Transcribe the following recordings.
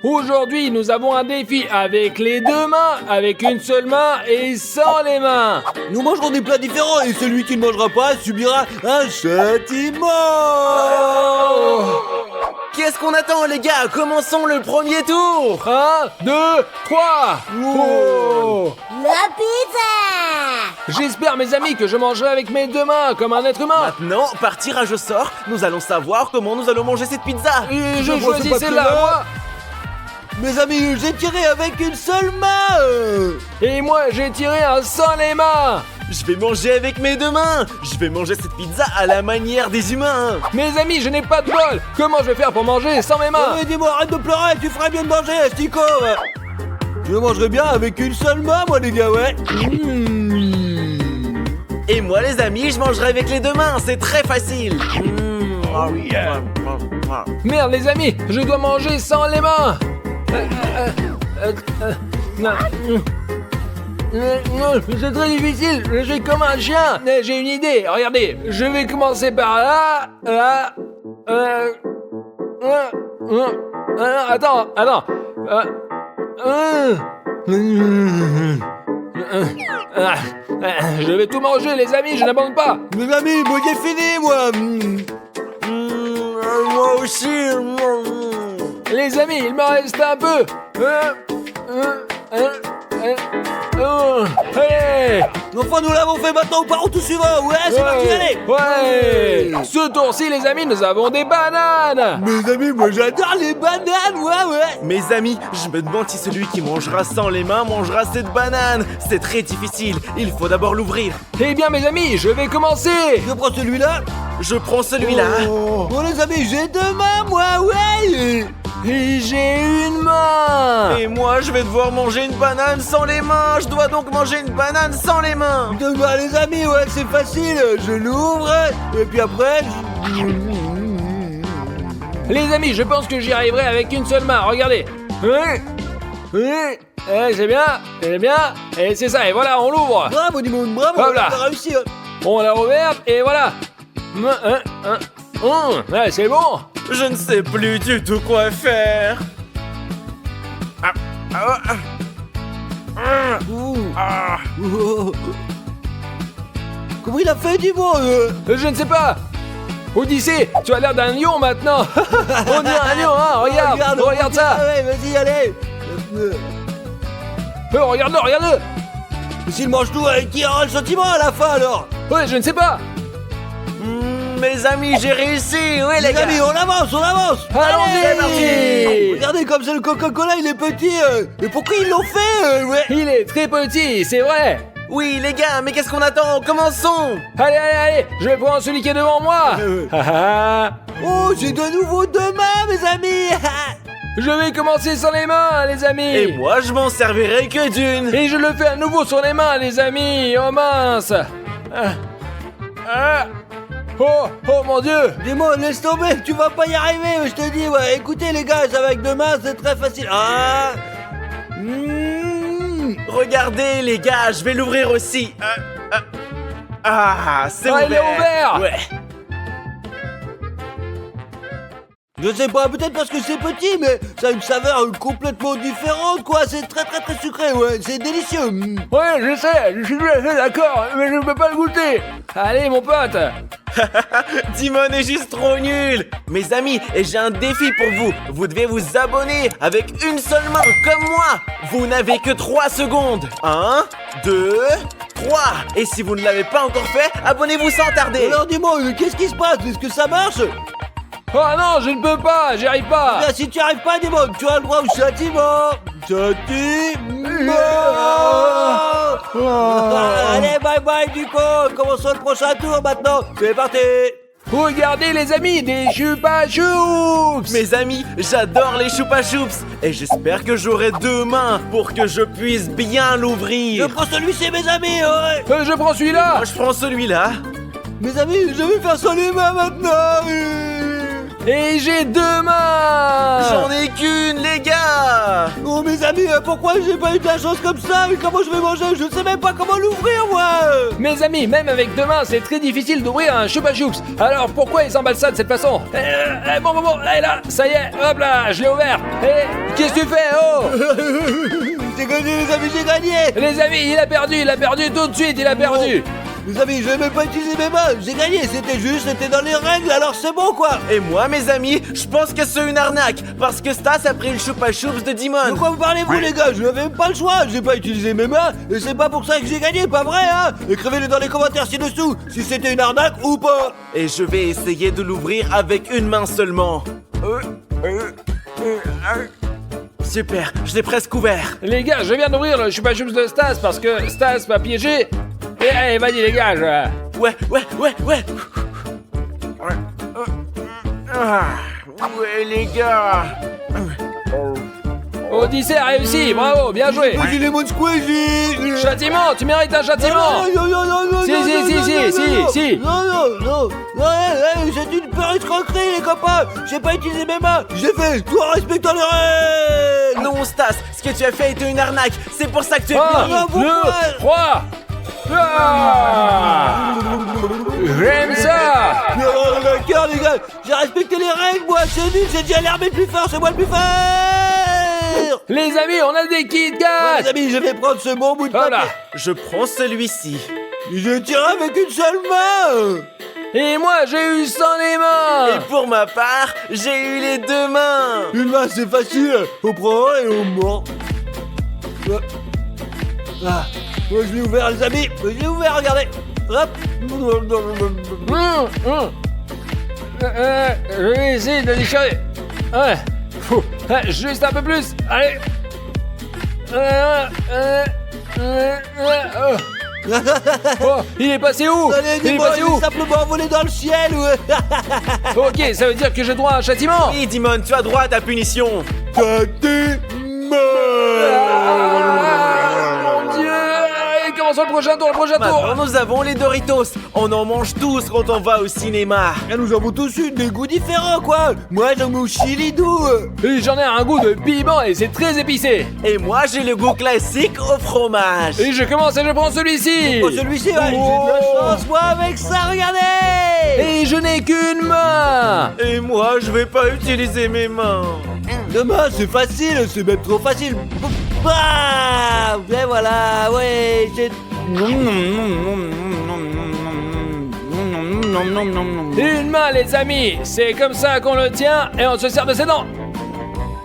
Aujourd'hui, nous avons un défi avec les deux mains, avec une seule main et sans les mains. Nous mangerons des plats différents et celui qui ne mangera pas subira un châtiment. Qu'est-ce qu'on attend, les gars? Commençons le premier tour. 1, 2, 3. Oh. La pizza! J'espère, mes amis, que je mangerai avec mes deux mains, comme un être humain. Maintenant, par tirage au sort, nous allons savoir comment nous allons manger cette pizza. Et je Je vois choisis ce celle-là, papier-là. moi. Mes amis, j'ai tiré avec une seule main. Et moi, j'ai tiré un sans les mains. Je vais manger avec mes deux mains. Je vais manger cette pizza à la manière des humains. Mes amis, je n'ai pas de bol. Comment je vais faire pour manger sans mes mains? Ouais, dis-moi, arrête de pleurer, tu ferais bien de manger, Stico. Je mangerai bien avec une seule main, moi, les gars, ouais. Et moi, les amis, je mangerai avec les deux mains. C'est très facile. Merde, les amis, je dois manger sans les mains. Non, c'est très difficile. Je suis comme un chien. Mais j'ai une idée. Regardez, je vais commencer par là. Là. Attends. Je vais tout manger, les amis. Je n'abandonne pas. Mes amis, moi, j'ai fini, moi. Moi aussi. Les amis, il m'en reste un peu. Allez. Enfin, nous l'avons fait, maintenant, on part au tout suivant. Ouais, c'est parti, allez. Ouais. Ce tour-ci, les amis, nous avons des bananes. Mes amis, moi, j'adore les bananes, ouais. Mes amis, je me demande si celui qui mangera sans les mains mangera cette banane. C'est très difficile. Il faut d'abord l'ouvrir. Eh bien, mes amis, je vais commencer. Je prends celui-là. Je prends celui-là. Bon, les amis, j'ai deux mains, moi, ouais. Et j'ai une main. Et moi, je vais devoir manger une banane sans les mains. Je dois donc manger une banane sans les mains. Deux mains, les amis, ouais, c'est facile. Je l'ouvre, et puis après... Les amis, je pense que j'y arriverai avec une seule main. Regardez. C'est bien. Et c'est ça, et voilà, on l'ouvre. Bravo, Dimon, bravo, Hop là. on a réussi. On l'a ouverte, et voilà. Ouais, c'est bon. Je ne sais plus du tout quoi faire. Comment il a fait, Dimon Je ne sais pas. Odyssée, tu as l'air d'un lion maintenant. On dirait un lion, hein. Regarde ça. Ouais, vas-y, allez. Regarde-le. Mais s'il mange tout, qui aura le sentiment à la fin, alors? Ouais, je ne sais pas. Mes amis, j'ai réussi. Oui, les Les gars. amis, on avance. Allons-y. c'est parti. Regardez comme c'est le Coca-Cola, il est petit. Mais pourquoi ils l'ont fait, ouais? Il est très petit, c'est vrai. Oui, les gars, mais qu'est-ce qu'on attend? Commençons. Allez, je vais prendre celui qui est devant moi. Oh, j'ai de nouveau deux mains, mes amis. Je vais commencer sans les mains, les amis. Et moi, je m'en servirai que d'une. Et je le fais à nouveau sur les mains, les amis. Oh mince. Oh mon Dieu. Dis-moi, laisse tomber, tu vas pas y arriver, je te dis, ouais. Écoutez, les gars, avec deux mains, c'est très facile. Regardez, les gars, je vais l'ouvrir aussi. C'est ouvert. Il est ouvert. Ouais. Je sais pas, peut-être parce que c'est petit, mais ça a une saveur complètement différente, quoi. C'est très sucré, ouais. C'est délicieux. Ouais, je sais, je suis tout à fait d'accord, mais je ne peux pas le goûter. Allez, mon pote. Dimon est juste trop nul. Mes amis, et j'ai un défi pour vous. Vous devez vous abonner avec une seule main, comme moi. Vous n'avez que 3 secondes. 1, 2, 3. Et si vous ne l'avez pas encore fait, abonnez-vous sans tarder. Alors dis-moi, qu'est-ce qui se passe? Est-ce que ça marche? Oh non, je ne peux pas, j'y arrive pas. Bien, si tu arrives pas, dis-moi, tu as le droit au châtiment. Allez, bye, du coup. Commençons le prochain tour maintenant. C'est parti. Regardez, les amis, des chupa choups. Mes amis, j'adore les choupa choups. Et j'espère que j'aurai deux mains pour que je puisse bien Je l'ouvrir. prends celui-ci, mes amis, ouais. Je prends celui-là. Moi, je prends celui-là. Mes amis, je vais faire sans les mains maintenant. Et j'ai 2 mains. J'en ai qu'une, les gars. Oh mes amis, pourquoi j'ai pas eu de la chance comme ça? Et comment je vais manger? Je ne sais même pas comment l'ouvrir moi. Mes amis, même avec 2 mains, c'est très difficile d'ouvrir un Chupa Chups. Alors pourquoi ils s'emballent ça de cette façon? Bon, et là, ça y est, hop là, je l'ai ouvert. Qu'est-ce que tu fais? Oh! J'ai gagné les amis, j'ai gagné. Les amis, il a perdu tout de suite, il a perdu. Les amis, je vais même pas utiliser mes mains. J'ai gagné, c'était dans les règles, alors c'est bon quoi. Et moi, mes amis, je pense que c'est une arnaque. Parce que Stas a pris le Chupa Chups de De Dimon. quoi vous parlez-vous les gars? Je n'avais même pas le choix, j'ai pas utilisé mes mains et c'est pas pour ça que j'ai gagné, pas vrai hein? Écrivez-le dans les commentaires ci-dessous si c'était une arnaque ou pas. Et je vais essayer de l'ouvrir avec une main seulement. Super, je l'ai presque ouvert. Les gars, je viens d'ouvrir le Chupa Chups de Stas parce que Stas m'a piégé. Et allez, vas-y les gars, Ouais. Ouais, les gars. Odyssée a réussi, bravo, bien joué. Squeezie Lemon Squeezie. Châtiment, tu mérites un châtiment. Non, Si. Non, c'est une pure escroquerie les copains. J'ai pas utilisé mes mains, j'ai fait tout en respectant les règles. Non, Stas, ce que tu as fait était une arnaque. C'est pour ça que tu es 1, puni. 2, 3. J'aime ça. D'accord les gars, j'ai respecté les règles moi, c'est nul, j'ai dit à l'armée plus fort, c'est moi le plus fort. Les amis, on a des Kit Ouais, Kat. les amis, je vais prendre ce bon bout de Voilà. papier. Je prends celui-ci. Je tire avec une seule main. Et moi, j'ai eu sans les mains. Et pour ma part, j'ai eu les 2 mains. Une main c'est facile, on prend un et on mord. Ah, moi je l'ai ouvert les amis, je l'ai ouvert, regardez. Hop. Je vais essayer de déchirer. Ouais. Juste un peu plus. Allez. Oh, il est passé où? Allez, Il est dis-moi, passé il où? est simplement volé dans le ciel. Ok, ça veut dire que j'ai droit à un châtiment. Oui, Dimon, tu as droit à ta punition. Mon Dieu. Allez, commençons le prochain tour, Maintenant, nous avons les Doritos. On en mange tous quand on va au cinéma. Et nous avons tous eu des goûts différents quoi. Moi j'en ai au chili doux. Et j'en ai un goût de piment et c'est très épicé. Et moi, j'ai le goût classique au fromage. Et je commence et je prends celui-ci. Oh celui-ci ouais, j'ai de la chance moi avec ça, regardez. Et je n'ai qu'une main. Et moi, je vais pas utiliser mes mains. Demain c'est facile, c'est même trop facile. Bam. Et voilà, ouais, j'ai... Une main, les amis. C'est comme ça qu'on le tient et on se sert de ses dents.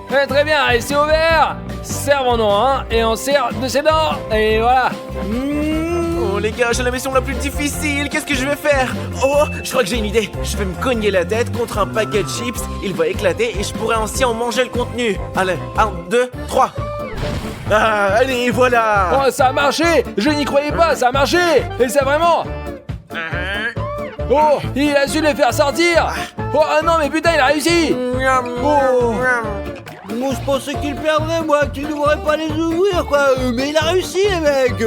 Très bien, et c'est ouvert. Servons-nous, hein, et on sert de ses dents. Et voilà. Oh les gars, j'ai la mission la plus difficile. Qu'est-ce que je vais faire? Oh, je crois que j'ai une idée. Je vais me cogner la tête contre un paquet de chips. Il va éclater et je pourrai ainsi en manger le contenu. Allez, 1, 2, 3. Ah, allez, voilà. Oh, ça a marché. Je n'y croyais pas, ça a marché. Et c'est vraiment... Oh, il a su les faire sortir. Oh, ah non, mais putain, il a réussi. Oh. Moi je pensais qu'il perdrait moi, qu'il ne devrait pas les ouvrir quoi. Mais il a réussi les mecs.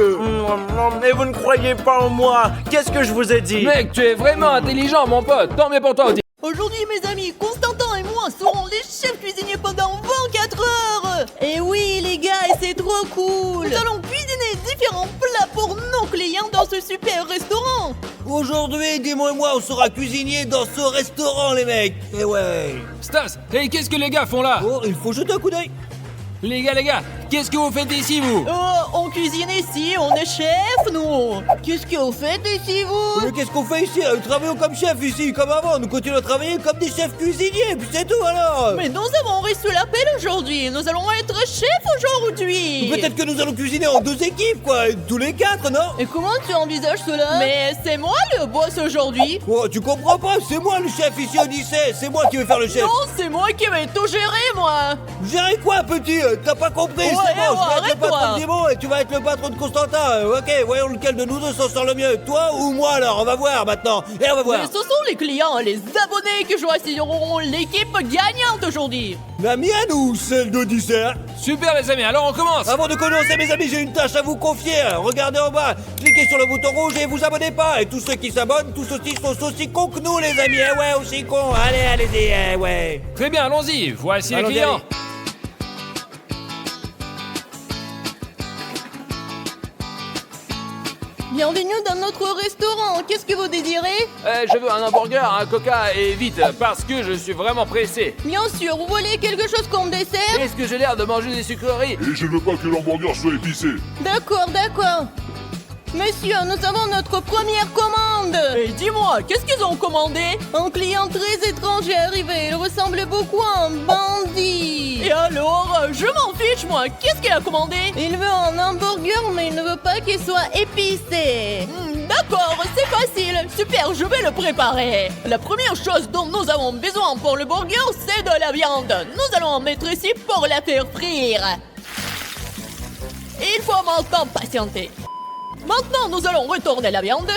Mais vous ne croyez pas en moi. Qu'est-ce que je vous ai dit? Mec, tu es vraiment intelligent, mon pote. Tant mieux pour toi, Audi. Aujourd'hui, mes amis, Constantin et moi serons les chefs cuisiniers pendant 24 heures. Et oui, les gars, et c'est trop cool. Nous allons cuisiner différents plats pour nos clients dans ce super restaurant. Aujourd'hui, dis-moi et moi, on sera cuisinier dans ce restaurant les mecs. Et ouais. Stas, et qu'est-ce que les gars font là? Oh, il faut jeter un coup d'œil. Les gars, qu'est-ce que vous faites ici, vous? Oh, on cuisine ici, on est chef, nous. Qu'est-ce que vous faites ici, vous? Mais qu'est-ce qu'on fait ici? Travaillons comme chef ici, comme avant. Nous continuons à travailler comme des chefs cuisiniers, puis c'est tout alors. Mais nous avons reçu l'appel aujourd'hui. Nous allons être chefs aujourd'hui. Peut-être que nous allons cuisiner en 2 équipes, quoi. Tous les 4, non? Et comment tu envisages cela? Mais c'est moi le boss aujourd'hui. Oh, tu comprends pas? C'est moi le chef ici, Odyssée. C'est moi qui vais faire le chef. Non, c'est moi qui vais tout gérer, moi. Gérer quoi, petit? T'as pas compris? Ouais, c'est bon, je vais être le arrête-toi. patron de Dimon et tu vas être le patron de Constantin. Ok, voyons lequel de nous deux s'en sort le mieux. Toi ou moi alors, on va voir maintenant. Et on va voir. Mais ce sont les clients et les abonnés qui choisiront l'équipe gagnante aujourd'hui. La mienne ou celle d'Odyssée? Super les amis, alors on commence. Avant de commencer mes amis, j'ai une tâche à vous confier. Regardez en bas, cliquez sur le bouton rouge et vous abonnez pas. Et tous ceux qui s'abonnent, tous aussi sont aussi cons que nous les amis. Eh ouais, aussi cons. Allez, allez-y, eh ouais. Très bien, allons-y. Voici les Allons-y, clients. allez. Bienvenue dans notre restaurant. Qu'est-ce que vous désirez? Je veux un hamburger, un coca et vite, parce que je suis vraiment pressé. Bien sûr, vous voulez quelque chose comme dessert? Est-ce que j'ai l'air de manger des sucreries? Et je ne veux pas que l'hamburger soit épicé. D'accord, d'accord. Monsieur, nous avons notre première commande. Et dis-moi, qu'est-ce qu'ils ont commandé? Un client très étrange est arrivé. Il ressemble beaucoup à un bandit. Et alors, je m'en fiche, moi. Qu'est-ce qu'il a commandé? Il veut un hamburger, mais il ne veut pas qu'il soit épicé. D'accord, c'est facile. Super, je vais le préparer. La première chose dont nous avons besoin pour le burger, c'est de la viande. Nous allons en mettre ici pour la faire frire. Il faut maintenant patienter. Maintenant, nous allons retourner la viande.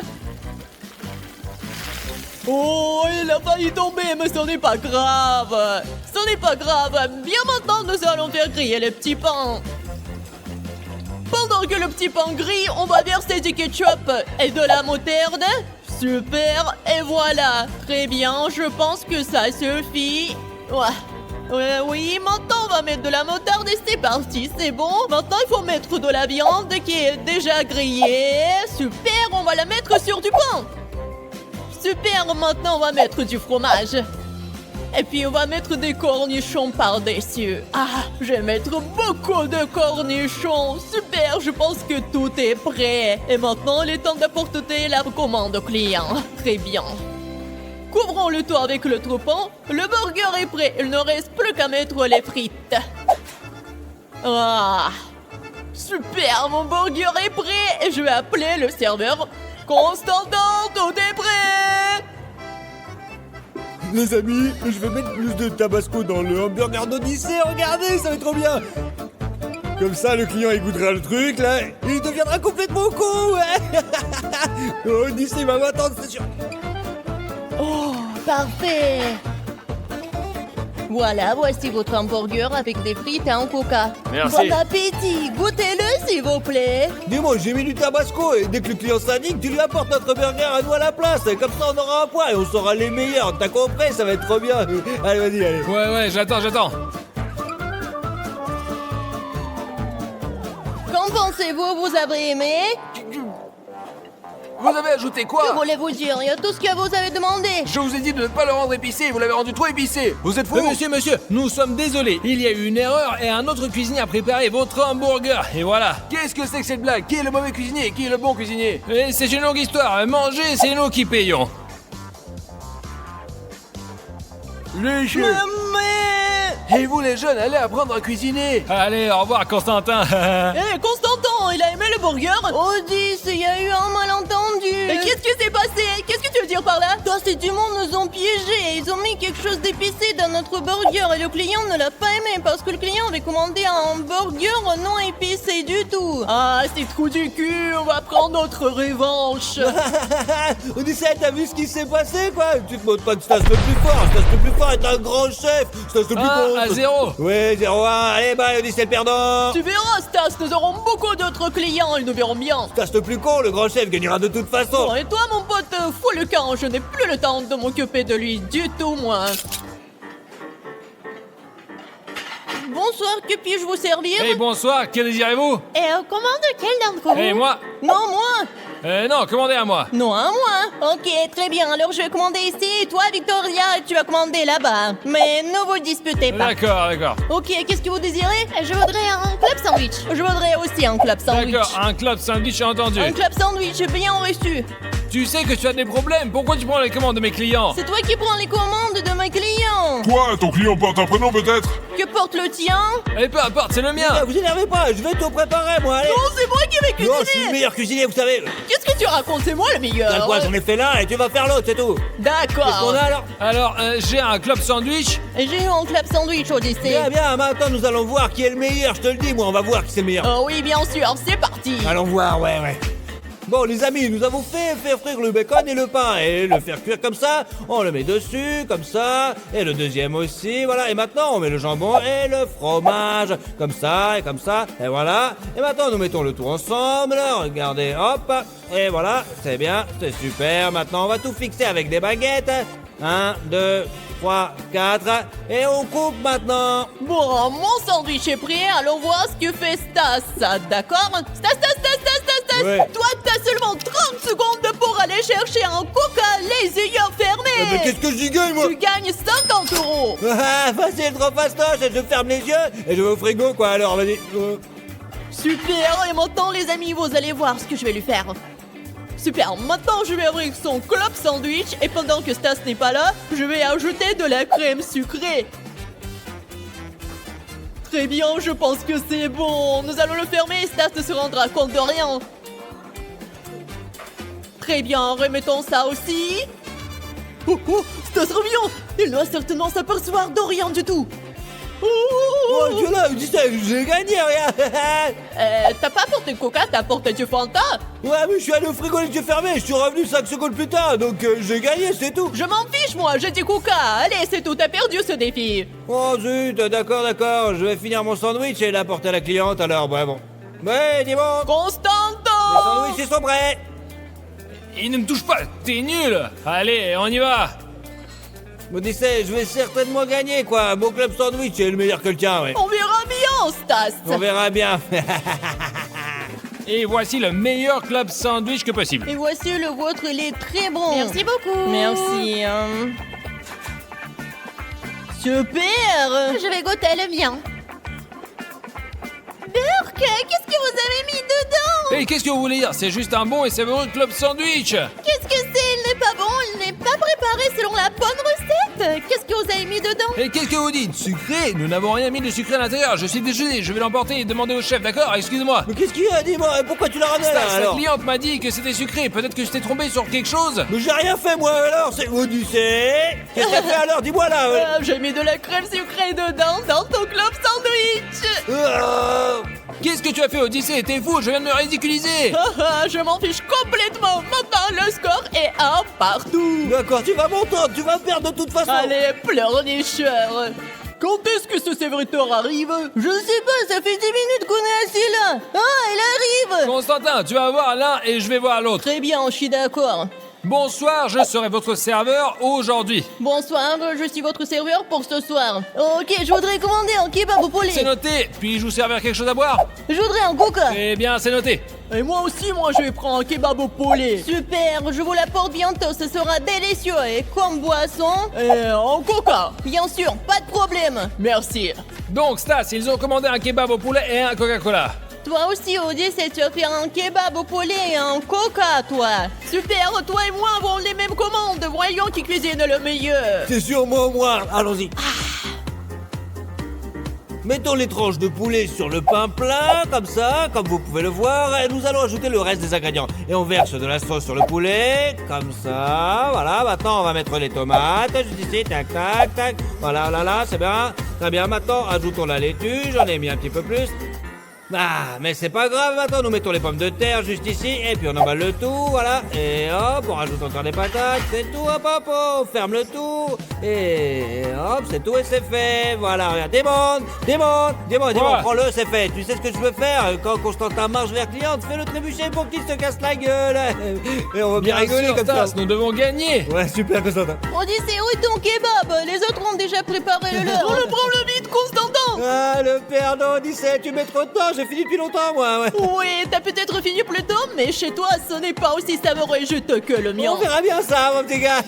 Oh, il a failli tomber, mais ce n'est pas grave. Ce n'est pas grave. Bien maintenant, nous allons faire griller le petit pain. Pendant que le petit pain grille, on va verser du ketchup et de la moutarde. Super, et voilà. Très bien, je pense que ça suffit. Oui, maintenant on va mettre de la moutarde et c'est parti, c'est bon. Maintenant il faut mettre de la viande qui est déjà grillée. Super, on va la mettre sur du pain. Super, maintenant on va mettre du fromage. Et puis on va mettre des cornichons par-dessus. Ah, je vais mettre beaucoup de cornichons. Super, je pense que tout est prêt. Et maintenant il est temps d'apporter la commande au client. Très bien. Couvrons le tout avec le troupon. Le burger est prêt. Il ne reste plus qu'à mettre les frites. Ah, super, mon burger est prêt. Et je vais appeler le serveur. Constantin, tout est prêt. Les amis, je vais mettre plus de tabasco dans le hamburger d'Odyssée. Regardez, ça va être trop bien. Comme ça, le client il goûtera le truc là. Il deviendra complètement con. Odyssée va m'attendre, c'est sûr. Oh, parfait. Voilà, voici votre hamburger avec des frites et un coca. Merci. Bon appétit, goûtez-le s'il vous plaît. Dis-moi, j'ai mis du tabasco et dès que le client s'indigne, tu lui apportes notre burger à nous à la place. Comme ça, on aura un point et on sera les meilleurs. T'as compris? Ça va être trop bien. Allez, vas-y, allez. Ouais, j'attends. Qu'en pensez-vous? Vous avez aimé? Vous avez ajouté Que quoi? voulez-vous dire? Il y a tout ce que vous avez demandé. Je vous ai dit de ne pas le rendre épicé, vous l'avez rendu trop épicé. Vous êtes fou? Monsieur, nous sommes désolés. Il y a eu une erreur et un autre cuisinier a préparé votre hamburger. Et voilà. Qu'est-ce que c'est que cette blague? Qui est le mauvais cuisinier et qui est le bon cuisinier? Et c'est une longue histoire. Manger, c'est nous qui payons. Les jeux. Et vous les jeunes, allez apprendre à cuisiner. Allez, au revoir, Constantin. Hé, Constantin, il a aimé le burger? Odysse, il y a eu un malentendu. Mais qu'est-ce qui s'est passé? Qu'est-ce que tu veux dire par là? Toi, ces démons nous ont piégés. Ils ont mis quelque chose d'épicé dans notre burger et le client ne l'a pas aimé parce que le client avait commandé un burger non épicé du tout. Ah, c'est trou du cul, on va prendre notre revanche. Odyssée, t'as vu ce qui s'est passé quoi? Tu te montres pas de Stas le plus fort. Stas le plus fort est un grand chef. Stas le plus con. À 0. Ouais, 0-1. Allez, bye, Odyssée le perdant. Tu verras, Stas, nous aurons beaucoup d'autres clients, ils nous verront bien. Stas le plus con, le grand chef gagnera de toute façon. Bon, et toi, mon pote, fous le camp, je n'ai plus le temps de m'occuper de lui du tout, moi. Bonsoir, que puis-je vous servir? Hey, bonsoir, que désirez-vous? Commande quel d'entre vous? Et moi? Non, moi. Non, commandez à moi. Non, à moi. Ok, très bien, alors je vais commander ici, et toi, Victoria, tu vas commander là-bas. Mais ne vous disputez pas. D'accord. Ok, qu'est-ce que vous désirez? Je voudrais un club sandwich. Je voudrais aussi un club sandwich. D'accord, un club sandwich, j'ai entendu. Un club sandwich, bien reçu. Tu sais que tu as des problèmes. Pourquoi tu prends les commandes de mes clients? C'est toi qui prends les commandes de mes clients. Toi, ton client porte un prénom peut-être? Que porte le tien? Eh, peu importe, c'est le mien. Ah, vous énervez pas, je vais tout préparer, moi, allez. Non, c'est moi qui vais Non, je suis le cuisiner. meilleur cuisinier, vous savez. Qu'est-ce que tu racontes? C'est moi le meilleur. T'as quoi, j'en ai fait l'un et tu vas faire l'autre, c'est tout. Qu'est-ce qu'on D'accord. a alors? Alors, j'ai un club sandwich. J'ai eu un club sandwich au lycée. Bien, bien, maintenant nous allons voir qui est le meilleur, je te le dis, moi, on va voir qui c'est le meilleur. Oh oui, bien sûr, c'est parti. Allons voir, ouais. Bon, les amis, nous avons fait faire frire le bacon et le pain, et le faire cuire comme ça, on le met dessus, comme ça, et le deuxième aussi, voilà, et maintenant on met le jambon et le fromage, comme ça, et voilà, et maintenant nous mettons le tout ensemble, regardez, hop, et voilà, c'est bien, c'est super, maintenant on va tout fixer avec des baguettes, 1, 2, 3, 4, et on coupe maintenant. Bon, mon sandwich est prêt, allons voir ce que fait Stas. D'accord? Stas. Ouais. Toi, t'as seulement 30 secondes pour aller chercher un coca les yeux fermés. Mais qu'est-ce que j'y gagne, moi? Tu gagnes 50 €. Ah, facile, trop fastoche, je ferme les yeux, et je vais au frigo, quoi, alors, vas-y. Super, et maintenant les amis, vous allez voir ce que je vais lui faire. Super, maintenant je vais ouvrir son club sandwich et pendant que Stas n'est pas là, je vais ajouter de la crème sucrée. Très bien, je pense que c'est bon. Nous allons le fermer et Stas ne se rendra compte de rien. Très bien, remettons ça aussi. Oh, Stas revient. Il doit certainement s'apercevoir de rien du tout. Oh, Dieu là, dis ça, j'ai gagné, regarde. T'as pas apporté de coca, t'as apporté du Fanta. Ouais, mais je suis allé au frigo les yeux fermés, je suis revenu 5 secondes plus tard, donc j'ai gagné, c'est tout. Je m'en fiche, moi, j'ai du coca. Allez, c'est tout, t'as perdu ce défi. Oh zut, d'accord, je vais finir mon sandwich et l'apporter à la cliente, alors, ouais, bon. Ouais, dis bon, les Constantin. sandwichs, ils sont prêts. Il ne me touche pas, t'es nul. Allez, on y va. Odyssée, je vais certainement gagner, quoi. Mon club sandwich est le meilleur que le tien, ouais. On verra bien, Stas. On verra bien. Et voici le meilleur club sandwich que possible. Et voici le vôtre, il est très bon. Merci beaucoup. Merci. Super. Je vais goûter le mien. Burk, qu'est-ce que vous avez mis dedans? Et qu'est-ce que vous voulez dire? C'est juste un bon et savoureux club sandwich. Qu'est-ce que c'est? Il n'est pas bon, il n'est pas préparé selon la bonne recette. Qu'est-ce que vous avez mis dedans? Et qu'est-ce que vous dites? Sucré? Nous n'avons rien mis de sucré à l'intérieur. Je suis désolé, je vais l'emporter et demander au chef, d'accord? Excusez-moi. Mais qu'est-ce qu'il y a, dis-moi, pourquoi tu l'as ramené là, La alors? cliente m'a dit que c'était sucré. Peut-être que je t'ai trompé sur quelque chose. Mais j'ai rien fait, moi, alors, c'est Odyssée. Qu'est-ce que t'as fait, alors? Dis-moi, là. J'ai mis de la crème sucrée dedans dans ton club sandwich. Qu'est-ce que tu as fait, Odyssée? T'es fou, je viens de me ridiculiser. Je m'en fiche complètement. Maintenant, le score est 1 partout. D'accord, tu vas m'entendre, tu vas perdre de toute façon. Allez, pleurnicheur. Quand est-ce que ce serviteur arrive? Je sais pas, ça fait 10 minutes qu'on est assis là. Ah, il arrive. Constantin, tu vas voir l'un et je vais voir l'autre. Très bien, je suis d'accord. Bonsoir, je serai votre serveur aujourd'hui. Bonsoir, je suis votre serveur pour ce soir. Ok, je voudrais commander un kebab au poulet. C'est noté. Puis-je vous servir quelque chose à boire? Je voudrais un coca. Eh bien, c'est noté. Et moi aussi, je vais prendre un kebab au poulet. Super, je vous l'apporte bientôt, ce sera délicieux. Et comme boisson, un coca. Bien sûr, pas de problème. Merci. Donc, Stas, ils ont commandé un kebab au poulet et un Coca-Cola. Toi aussi, Odyssée, tu vas faire un kebab au poulet et un coca, toi. Super, toi et moi avons les mêmes commandes. Voyons qui cuisine le meilleur. C'est sûrement moi, allons-y. Mettons les tranches de poulet sur le pain plat, comme ça, comme vous pouvez le voir, et nous allons ajouter le reste des ingrédients. Et on verse de la sauce sur le poulet, comme ça, voilà. Maintenant, on va mettre les tomates, juste ici, tac, tac, tac. Voilà, là, c'est bien. Très bien, maintenant, ajoutons la laitue, j'en ai mis un petit peu plus. Ah, mais c'est pas grave, maintenant nous mettons les pommes de terre juste ici, et puis on emballe le tout, voilà, et hop, on rajoute encore des patates, c'est tout, hop, on ferme le tout, et hop, c'est tout et c'est fait, voilà, regarde, démonte, prends-le, c'est fait, tu sais ce que je veux faire, quand Constantin marche vers cliente, fais le trébucher pour qu'il se casse la gueule, et on va bien rigoler sûr, comme ça. Stas, nous devons gagner. Ouais, super Constantin. Odyssée, où est ton kebab? Les autres ont déjà préparé le leur. On le prend le vite, Constantin. Ah, le perdant, Odyssée, tu mets trop de temps, j'ai fini depuis longtemps, moi, ouais. Oui, t'as peut-être fini plus tôt, mais chez toi, ce n'est pas aussi savoureux et juteux que le mien. On verra bien ça, mon petit gars.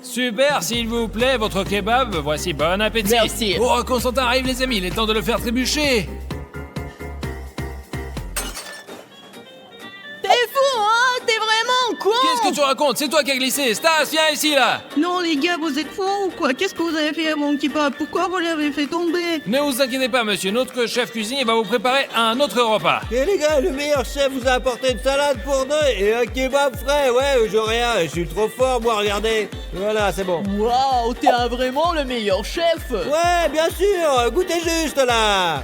Super, s'il vous plaît, votre kebab. Voici, bon appétit. Merci. Oh, Constantin arrive, les amis, il est temps de le faire trébucher. T'es fou, hein? T'es vraiment con. Qu'est-ce que tu racontes? C'est toi qui as glissé. Stas, viens ici, là. Non, les gars, vous êtes fous ou quoi? Qu'est-ce que vous avez fait à mon kebab? Pourquoi vous l'avez fait tomber? Ne vous inquiétez pas, monsieur. Notre chef cuisinier va vous préparer un autre repas. Et les gars, le meilleur chef vous a apporté une salade pour deux et un kebab frais. Ouais, je rien, je suis trop fort, moi, regardez. Voilà, c'est bon. Waouh, t'es vraiment le meilleur chef! Ouais, bien sûr, goûtez juste, là.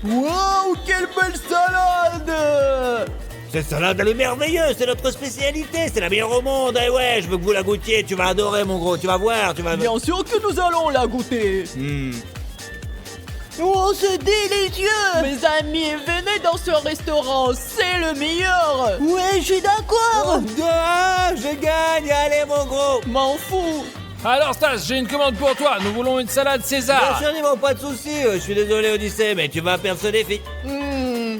Waouh, quelle belle salade! Cette salade, elle est merveilleuse, c'est notre spécialité, c'est la meilleure au monde. Eh ouais, je veux que vous la goûtiez, tu vas adorer, mon gros, tu vas voir, tu vas... Bien sûr que nous allons la goûter! Oh, c'est délicieux! Mes amis, venez dans ce restaurant, c'est le meilleur! Ouais, je suis d'accord! 2-1, je gagne, allez, mon gros. M'en fous! Alors, Stas, j'ai une commande pour toi. Nous voulons une salade Bien César. sûr, Nemo, pas de soucis, je suis désolé, Odyssée, mais tu vas perdre ce défi.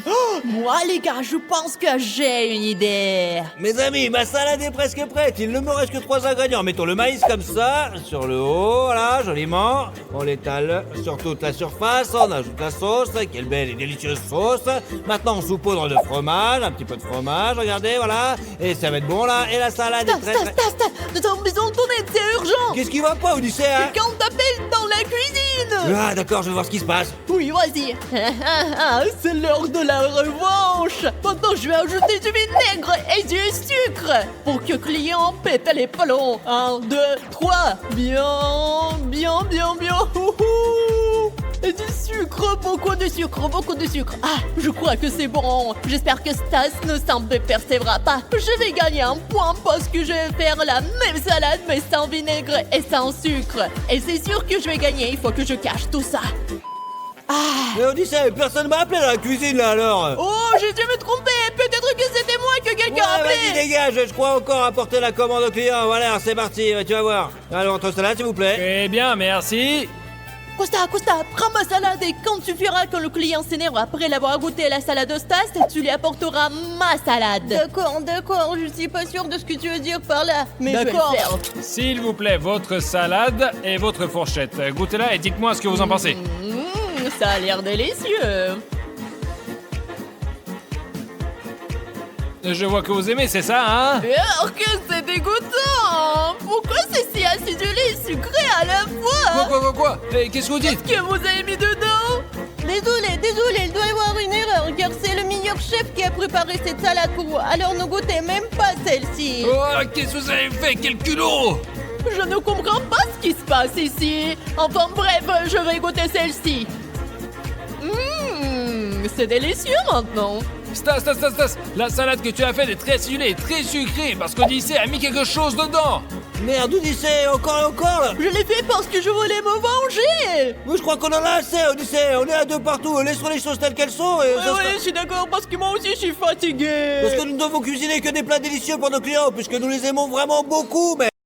Oh, moi, les gars, je pense que j'ai une idée! Mes amis, ma salade est presque prête. Il ne me reste que 3 ingrédients. Mettons le maïs comme ça, sur le haut, voilà, joliment. On l'étale sur toute la surface. On ajoute la sauce. Quelle belle et délicieuse sauce. Maintenant, on saupoudre de fromage, un petit peu de fromage, regardez, voilà. Et ça va être bon, là. Et la salade est très... Nous avons besoin de ton aide, c'est urgent! Qu'est-ce qui va pas, Odyssée, hein? Quand t'appelles dans la cuisine! Ah, d'accord, je vais voir ce qui se passe. Oui, vas-y! C'est l'heure de la revanche! Maintenant, je vais ajouter du vinaigre et du sucre pour que le client pète les plombs. 1, 2, 3. Bien. Et du sucre, beaucoup de sucre. Ah, je crois que c'est bon. J'espère que Stas ne s'en dépercevra pas. Je vais gagner un point parce que je vais faire la même salade mais sans vinaigre et sans sucre. Et c'est sûr que je vais gagner, il faut que je cache tout ça. Mais Odyssée, personne m'a appelé dans la cuisine, là, alors. Oh, j'ai dû me tromper. Peut-être que c'était moi que quelqu'un a Ouais, vas-y, appelé. dégage, je crois encore apporter la commande au client. Voilà, c'est parti, tu vas voir. Alors, entre salade, s'il vous plaît. Très bien, merci. Costa, prends ma salade et quand tu verras que le client s'énerve après l'avoir goûté la salade de Stas, tu lui apporteras ma salade. D'accord, je suis pas sûre de ce que tu veux dire par là. Mais d'accord. S'il vous plaît, votre salade et votre fourchette. Goûtez-la et dites-moi ce que vous en pensez. Ça a l'air délicieux. Je vois que vous aimez, c'est ça, hein? Alors que c'est dégoûtant. Pourquoi c'est si acidulé et sucré à la fois? Quoi? Qu'est-ce que vous dites? Que vous avez mis dedans? Désolé, il doit y avoir une erreur, car c'est le meilleur chef qui a préparé cette salade pour vous. Alors ne goûtez même pas celle-ci. Oh, qu'est-ce que vous avez fait? Quel culot! Je ne comprends pas ce qui se passe ici. Enfin bref, je vais goûter celle-ci. C'est délicieux maintenant. Stas, la salade que tu as faite est très acidulée et très sucrée parce qu'Odyssée a mis quelque chose dedans. Merde, Odyssée, encore et encore, là. Je l'ai fait parce que je voulais me venger. Mais je crois qu'on en a assez, Odyssée. On est à deux partout. Laissons les choses telles qu'elles sont. Et ça Oui, sera- je suis d'accord parce que moi aussi je suis fatigué. Parce que nous ne devons cuisiner que des plats délicieux pour nos clients, puisque nous les aimons vraiment beaucoup, mais...